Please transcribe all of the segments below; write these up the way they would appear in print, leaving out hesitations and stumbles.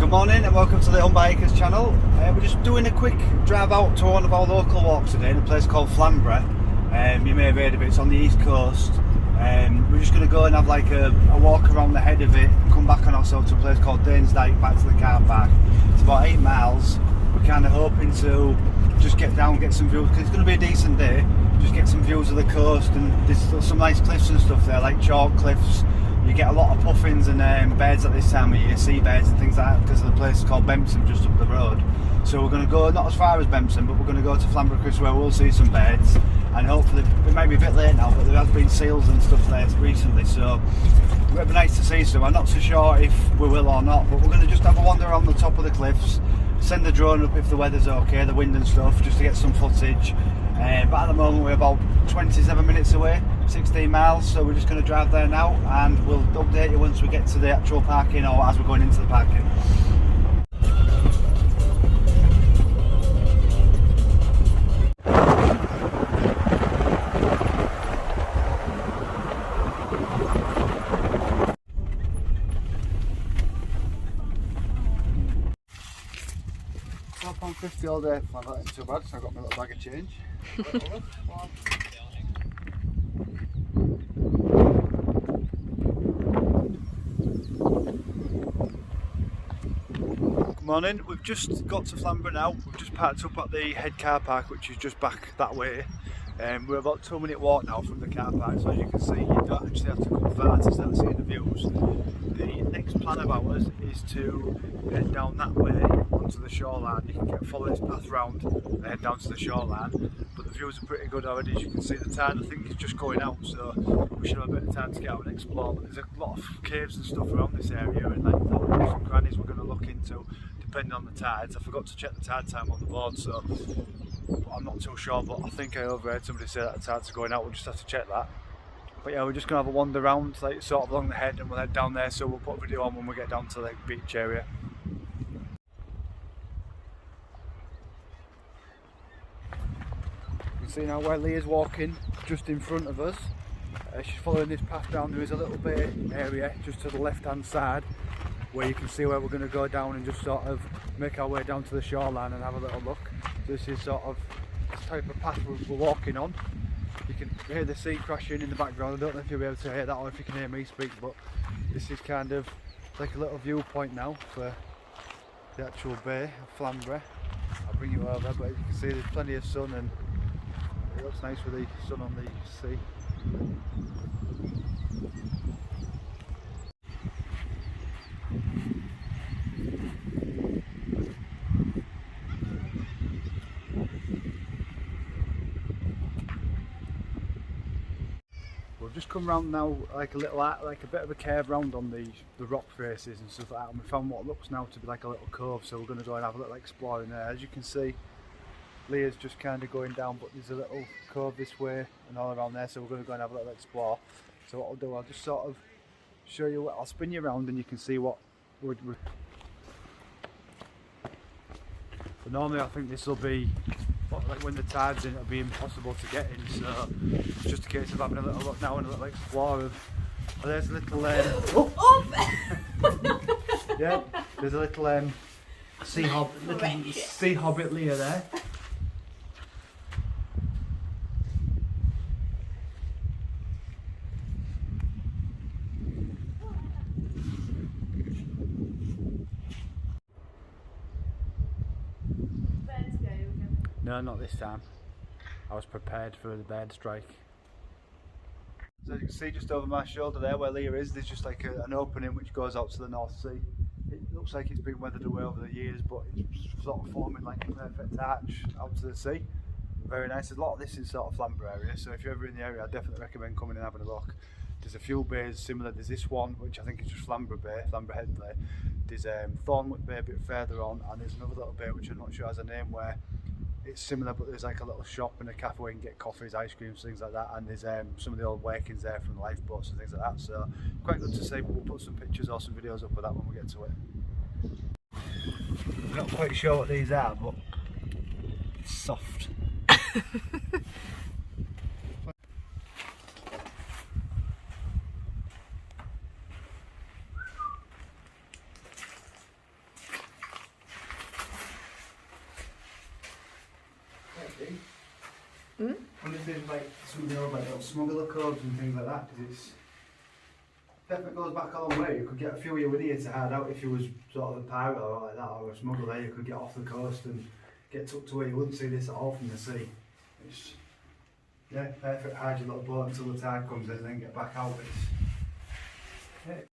Good morning and welcome to the Unbikers channel. We're just doing a quick drive out to one of our local walks today in a place called Flamborough. You may have heard of it, it's on the east coast. We're just going to go and have like a walk around the head of it, come back on ourselves to a place called Dane's Dyke, back to the car park. It's about 8 miles. We're kind of hoping to just get down, get some views, because it's going to be a decent day. Just get some views of the coast, and there's some nice cliffs and stuff there, like chalk cliffs. You get a lot of puffins and birds at this time of year, seabirds and things like that, because the place is called Bempson, just up the road. So we're going to go, not as far as Bempson, but we're going to go to Flamborough where we'll see some birds, and hopefully, it might be a bit late now, but there has been seals and stuff there recently, so it would be nice to see some. I'm not so sure if we will or not, but we're going to just have a wander around the top of the cliffs, send the drone up if the weather's okay, the wind and stuff, just to get some footage. But at the moment we're about 27 minutes away, 16 miles, so we're just going to drive there now, and we'll update you once we get to the actual parking or as we're going into the parking. £12.50 all day. Well, that ain't too bad, so I've got my little bag of change. Good morning, we've just got to Flamborough now. We've just parked up at the head car park, which is just back that way. We're about a 2-minute walk now from the car park, so as you can see, you don't actually have to come far to start seeing the views. The next plan of ours is to head down that way onto the shoreline. You can follow this path round and head down to the shoreline, but the views are pretty good already. As you can see, the tide I think is just going out, so we should have a bit of time to get out and explore. But there's a lot of caves and stuff around this area, and like little some crannies we're going to look into depending on the tides. I forgot to check the tide time on the board, so I'm not too sure, but I think I overheard somebody say that the tides are going out. We'll just have to check that. But yeah, we're just going to have a wander around, like sort of along the head, and we'll head down there, so we'll put a video on when we get down to the beach area. You can see now where Leah's walking, just in front of us. She's following this path down. There is a little bay area just to the left hand side where you can see where we're going to go down and just sort of make our way down to the shoreline and have a little look. So this is sort of this type of path we're walking on. You can hear the sea crashing in the background. I don't know if you'll be able to hear that or if you can hear me speak, but this is kind of like a little viewpoint now for the actual bay of Flamborough. I'll bring you over, but you can see there's plenty of sun and it looks nice with the sun on the sea. We've just come round now, like a little, like a bit of a cave round on the rock faces and stuff like that, and we found what looks now to be like a little cove, so we're going to go and have a little explore in there. As you can see, Leah's just kind of going down, but there's a little cove this way and all around there, so we're going to go and have a little explore. So what I'll do, I'll just sort of show you, I'll spin you around and you can see what we're... So normally I think this will be, like when the tide's in, it'll be impossible to get in, so it's just a case of having a little look now and a little explore of... Oh, there's a little... yeah, there's a little sea hobbit Leah there. No, not this time. I was prepared for the bird strike. So as you can see just over my shoulder there where Leah is, there's just like an opening which goes out to the North Sea. It looks like it's been weathered away over the years, but it's sort of forming like a perfect arch out to the sea. Very nice. There's a lot of this in sort of Flamborough area, so if you're ever in the area, I definitely recommend coming and having a look. There's a few bays similar. There's this one which I think is just Flamborough Bay, Flamborough Head Bay. There's Thornwick Bay a bit further on, and there's another little bay which I'm not sure has a name, where it's similar, but there's like a little shop and a cafe where you can get coffees, ice creams, things like that, and there's some of the old workings there from the lifeboats and things like that, so quite good to see. But we'll put some pictures or some videos up of that when we get to it. I'm not quite sure what these are, but it's soft. thing. I wonder if there's like some of the old like little smuggler coves and things like that, because it's definitely goes back a long way. You could get a few of you with you to hide out if you was sort of a pirate or like that, or a smuggler. You could get off the coast and get tucked away. You wouldn't see this at all from the sea. It's, yeah, perfect. Hide your little boat until the tide comes in and then get back out. It's,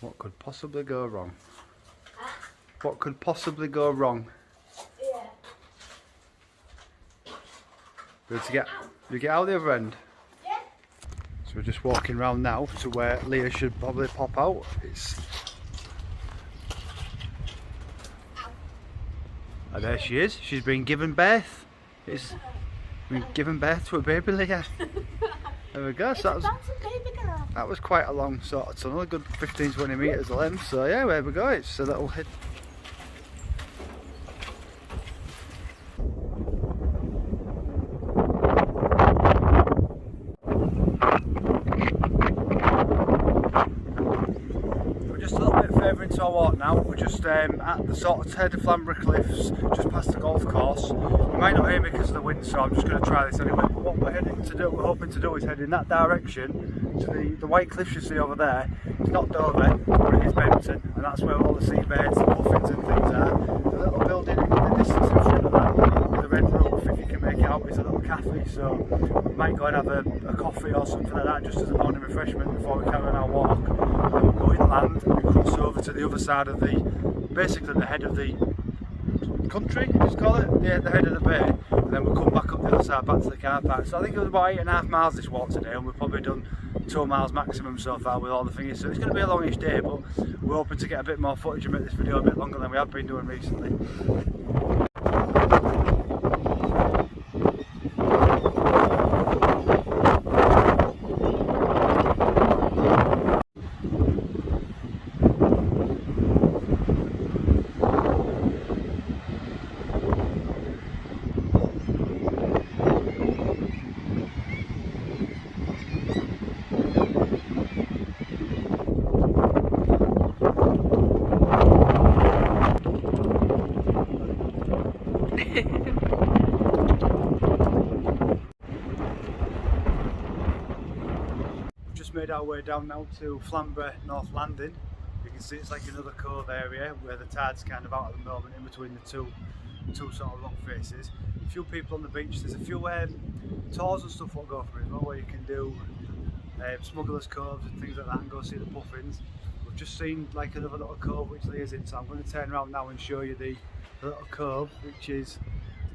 what could possibly go wrong? What could possibly go wrong? Yeah. Good to get. You get out the other end. Yeah. So we're just walking around now to where Leah should probably pop out. It's. Oh, there she is. She's been given birth. It's been given birth to a baby, Leah. There we go. So that was quite a long sort of tunnel, a good 15-20 metres of length. So yeah, there we go. It's a little hit. Our walk now. We're just at the sort of head of Flamborough cliffs, just past the golf course. You might not hear me because of the wind, so I'm just going to try this anyway. But what we're hoping to do is head in that direction to the white cliffs you see over there. It's not Dover, but it is Benton, and that's where all the seabirds, the puffins and things are. The little building in the distance in front of that, with the red roof, if you can make it out, is a little cafe. So we might go and have a coffee or something like that, just as a morning refreshment before we carry on our walk. We'll go inland and we cross over to the other side of basically the head of the country, just call it, the head of the bay, and then we'll come back up the other side back to the car park. So I think it was about 8.5 miles this walk today, and we've probably done 2 miles maximum so far with all the things. So it's going to be a longish day, but we're hoping to get a bit more footage and make this video a bit longer than we have been doing recently. Made our way down now to Flamborough North Landing. You can see it's like another cove area where the tide's kind of out at the moment in between the two sort of rock faces. A few people on the beach. There's a few tours and stuff we'll go for as well, where you can do smugglers' coves and things like that and go see the puffins. We've just seen like another little cove which Leah's in, so I'm going to turn around now and show you the little cove, which is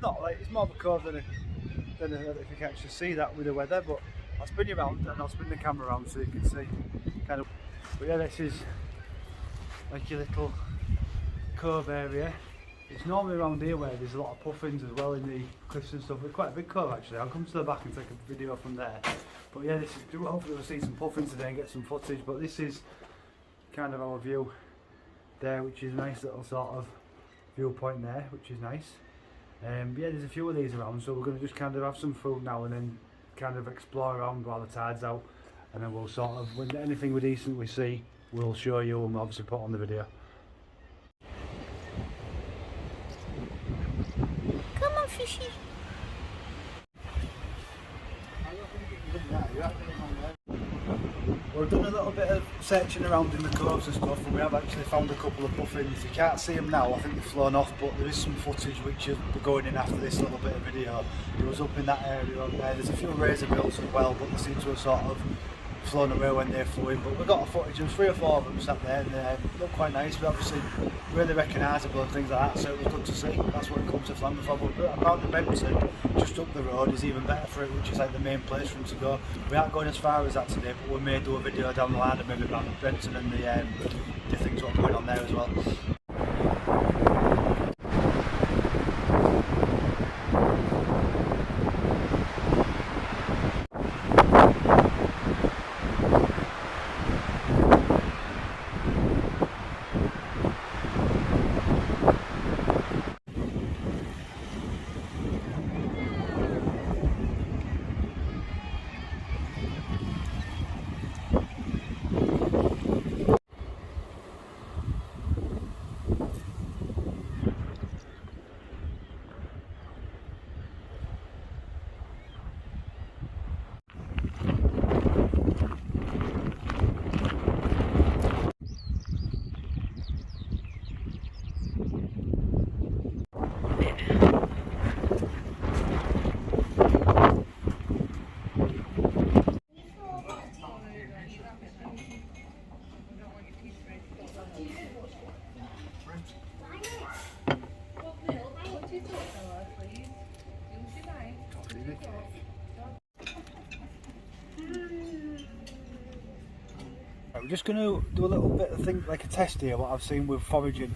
not like, it's more of a cove than if you can actually see that with the weather, but I'll spin you around and I'll spin the camera around so you can see kind of. But yeah, this is like your little cove area. It's normally around here where there's a lot of puffins as well in the cliffs and stuff. It's quite a big cove actually. I'll come to the back and take a video from there. But yeah, this is, hopefully we'll see some puffins today and get some footage. But this is kind of our view there, which is a nice little sort of viewpoint there, which is nice. But yeah, there's a few of these around, so we're going to just kind of have some food now and then kind of explore around while the tide's out, and then we'll sort of, when anything we decent we see, we'll show you and we'll obviously put on the video. Come on, fishy. We've done a little bit of searching around in the coves and stuff, and we have actually found a couple of puffins. You can't see them now, I think they've flown off, but there is some footage which is going in after this little bit of video. It was up in that area up there. There's a few razorbills as well, but they seem to have sort of flown away when they flew in. But we got a footage, there was 3 or 4 of them sat there, and they looked quite nice, but obviously really recognisable and things like that, so it was good to see. That's what it comes to Flamborough for. But apparently Benton, just up the road, is even better for it, which is like the main place for them to go. We aren't going as far as that today, but we may do a video down the line and maybe about Benton and the things what are going on there as well. We're just going to do a little bit of thing, like a test here, what I've seen with foraging.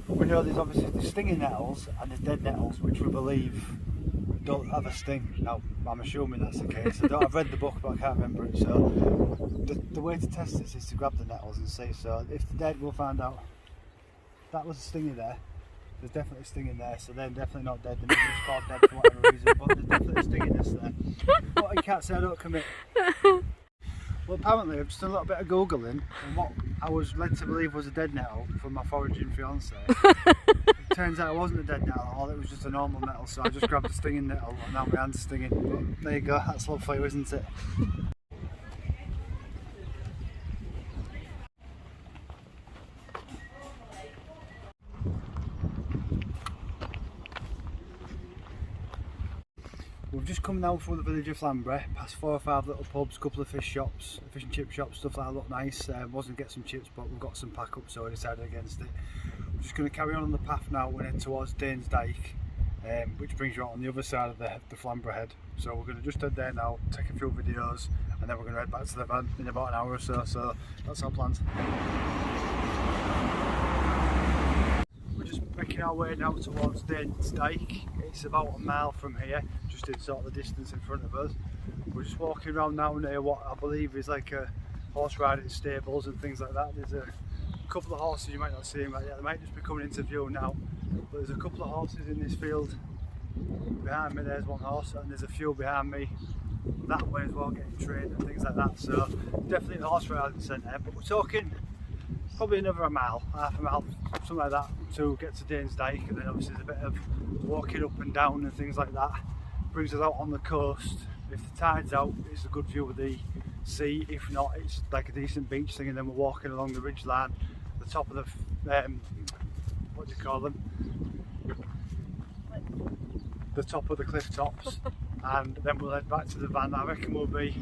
We know there's obviously the stinging nettles and the dead nettles, which we believe don't have a sting. Now, I'm assuming that's the case. I've read the book, but I can't remember it. So the way to test this is to grab the nettles and see. So if they're dead, we'll find out. That was a stinger there. There's definitely a sting in there, so they're definitely not dead. They're not just called dead for whatever reason, but there's definitely a stinginess there. But I can't say I don't commit. Well, apparently I've just done a little bit of googling, and what I was led to believe was a dead nettle from my foraging fiance. It turns out it wasn't a dead nettle at all, it was just a normal nettle, so I just grabbed a stinging nettle and now my hand's stinging. But there you go, that's love for you, isn't it? We've just come now through the village of Flamborough, past 4 or 5 little pubs, couple of fish shops, fish and chip shops, stuff like that look nice. Wasn't get some chips, but we've got some pack up, so I decided against it. We're just going to carry on the path now and head towards Dane's Dyke, which brings you out on the other side of the Flamborough head. So we're going to just head there now, take a few videos, and then we're going to head back to the van in about an hour or so. So that's our plans. We're just making our way now towards Dane's Dyke. It's about a mile from here, just in sort of the distance in front of us. We're just walking around now near what I believe is like a horse riding stables and things like that. There's a couple of horses, you might not see them right yet, they might just be coming into view now. But there's a couple of horses in this field. Behind me there's one horse, and there's a few behind me that way as well, getting trained and things like that. So definitely the horse riding centre, but we're talking probably another mile, half a mile, something like that, to get to Dane's Dyke. And then obviously there's a bit of walking up and down and things like that. Brings us out on the coast. If the tide's out, it's a good view of the sea. If not, it's like a decent beach thing. And then we're walking along the ridge line, the top of the what do you call them? The top of the cliff tops. And then we'll head back to the van. I reckon we'll be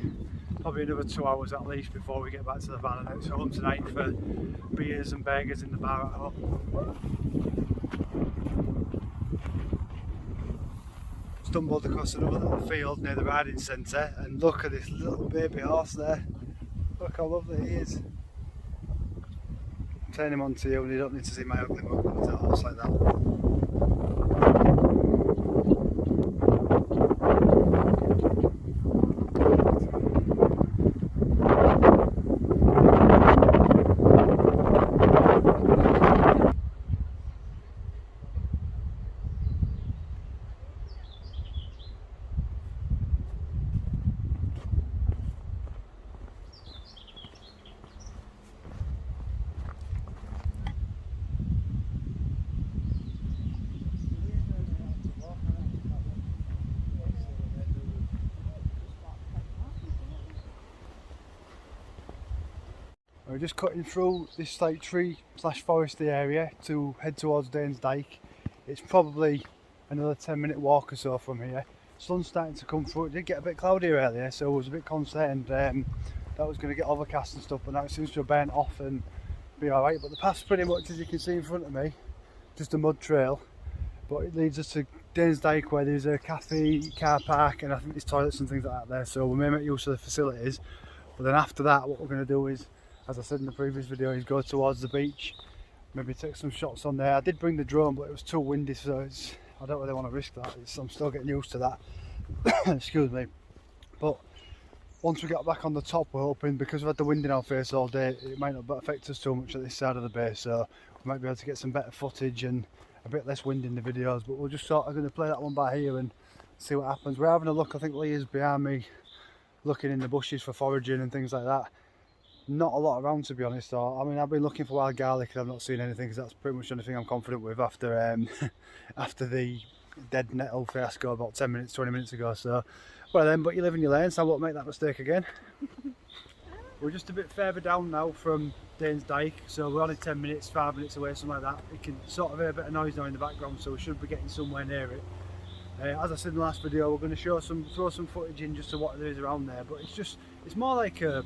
probably another 2 hours at least before we get back to the van, and it's home tonight for beers and burgers in the bar at home. Stumbled across another little field near the riding centre, and look at this little baby horse there. Look how lovely he is. Turn him on to you and you don't need to see my ugly mug when there's a horse like that. We're just cutting through this like tree slash foresty area to head towards Dane's Dyke. It's probably another 10-minute walk or so from here. Sun's starting to come through. It did get a bit cloudy earlier, so I was a bit concerned that was going to get overcast and stuff, but now it seems to have burnt off and be alright. But the path's pretty much, as you can see in front of me, just a mud trail, but it leads us to Dane's Dyke, where there's a cafe, car park, and I think there's toilets and things like that there, so we may make use of the facilities. But then after that, what we're going to do is, as I said in the previous video, is go towards the beach, maybe take some shots on there. I did bring the drone, but it was too windy, so I don't really want to risk that. I'm still getting used to that. Excuse me. But once we get back on the top, we're hoping, because we've had the wind in our face all day, it might not affect us too much at this side of the bay, so we might be able to get some better footage and a bit less wind in the videos. But we're just sort of going to play that one by here and see what happens. We're having a look. I think Lee is behind me looking in the bushes for foraging and things like that. Not a lot around, to be honest. I mean, I've been looking for wild garlic and I've not seen anything, because that's pretty much the only thing I'm confident with after after the dead nettle fiasco about 10 minutes, 20 minutes ago. So, well then, but you live and you learn, so I won't make that mistake again. We're just a bit further down now from Dane's Dyke, so we're only 10 minutes, 5 minutes away, something like that. You can sort of hear a bit of noise now in the background, so we should be getting somewhere near it. As I said in the last video, we're going to show throw some footage in just to what there is around there, but it's more like a,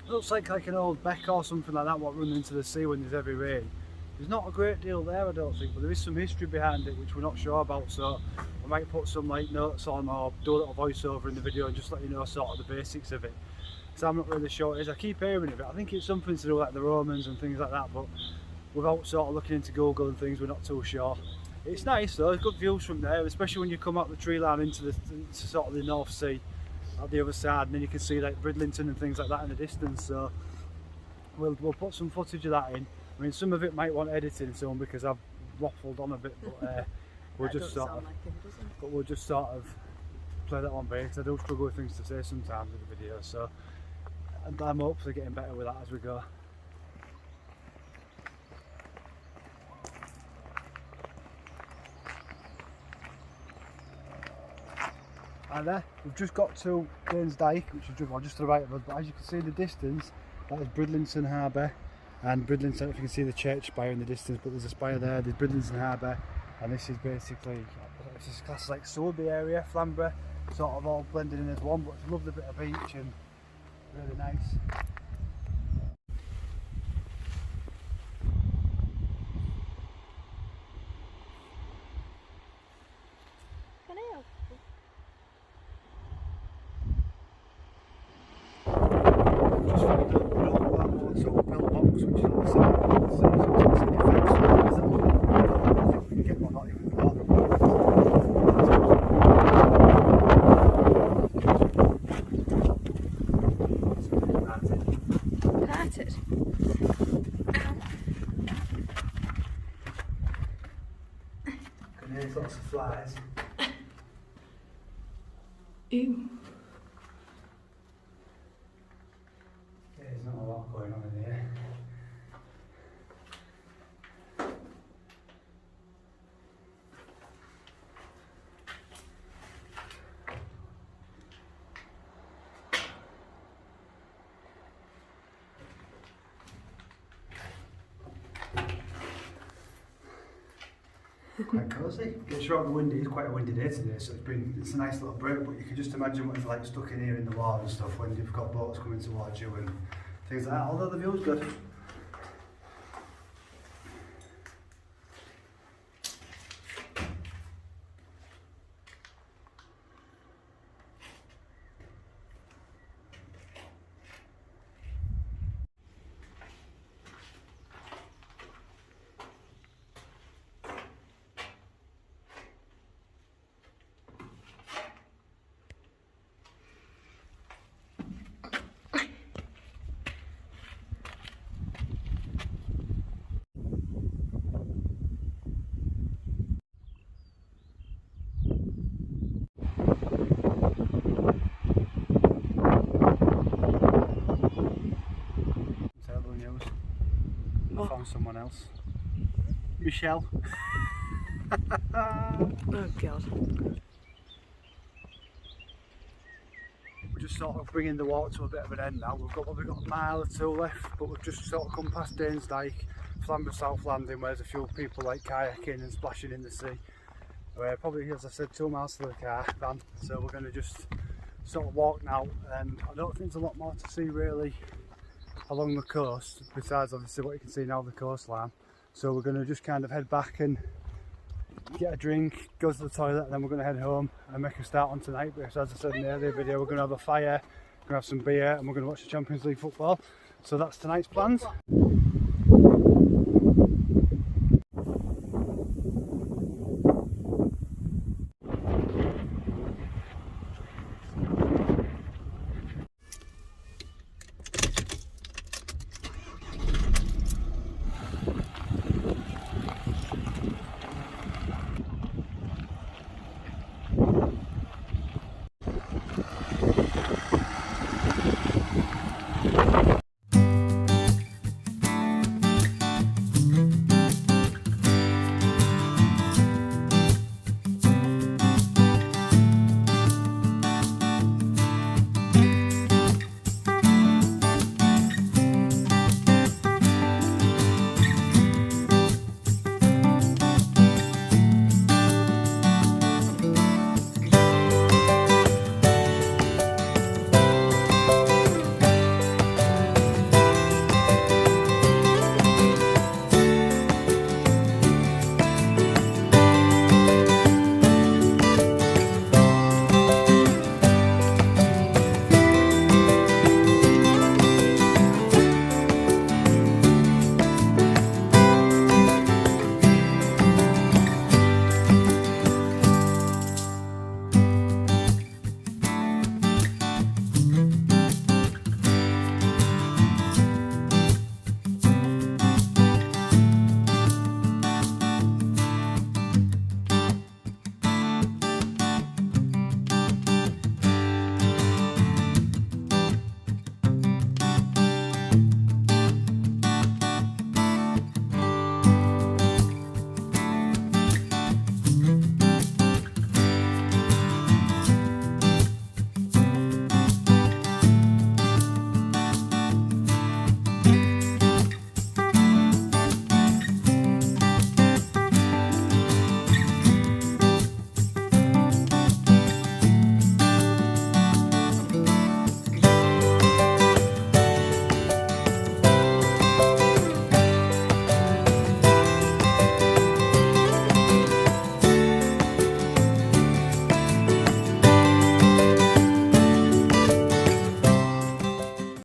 it looks like an old beck or something like that, what running into the sea when there's heavy rain. There's not a great deal there, I don't think, but there is some history behind it which we're not sure about, so I might put some like notes on or do a little voiceover in the video and just let you know sort of the basics of it. So I'm not really sure what it is. I keep hearing of it. I think it's something to do with like the Romans and things like that, but without sort of looking into Google and things, we're not too sure. It's nice though, there's good views from there, especially when you come up the tree line into sort of the North Sea at the other side, and then you can see like Bridlington and things like that in the distance. So we'll put some footage of that in. I mean, some of it might want editing soon because I've waffled on a bit, but we'll just sort of, we'll just sort of play that on because I do struggle with things to say sometimes with the video. So and I'm hopefully getting better with that as we go. And there, we've just got to Dane's Dyke, which is just to the right of us, but as you can see in the distance, that is Bridlington Harbour, and Bridlington, if you can see the church spire in the distance, but there's a spire there, there's Bridlington Harbour, and this is basically, this is classed like Sowerby area, Flamborough, sort of all blended in as one, but it's a lovely bit of beach and really nice. Can I help you? Just found a sort of pillbox which is on the side, so it's a defence, I think we can get one, not even more. Parted. Can hear lots of flies. Ew. There's not a lot going on in here. Quite cosy. It's rather windy. It's quite a windy day today, so it's a nice little break. But you can just imagine what it's like stuck in here in the water and stuff when you've got boats coming towards you and things like that. Although the view's good. Found someone else. Michelle. Oh god. We're just sort of bringing the walk to a bit of an end now. We've got a mile or two left, but we've just sort of come past Dane's Dyke, Flamborough South Landing, where there's a few people like kayaking and splashing in the sea. We're probably, as I said, 2 miles to the van, so we're going to just sort of walk now, and I don't think there's a lot more to see really along the coast, besides obviously what you can see now, the coastline. So we're going to just kind of head back and get a drink, go to the toilet, and then we're going to head home and make a start on tonight. Because as I said in the earlier video, we're going to have a fire, we're going to have some beer, and we're going to watch the Champions League football. So that's tonight's plans.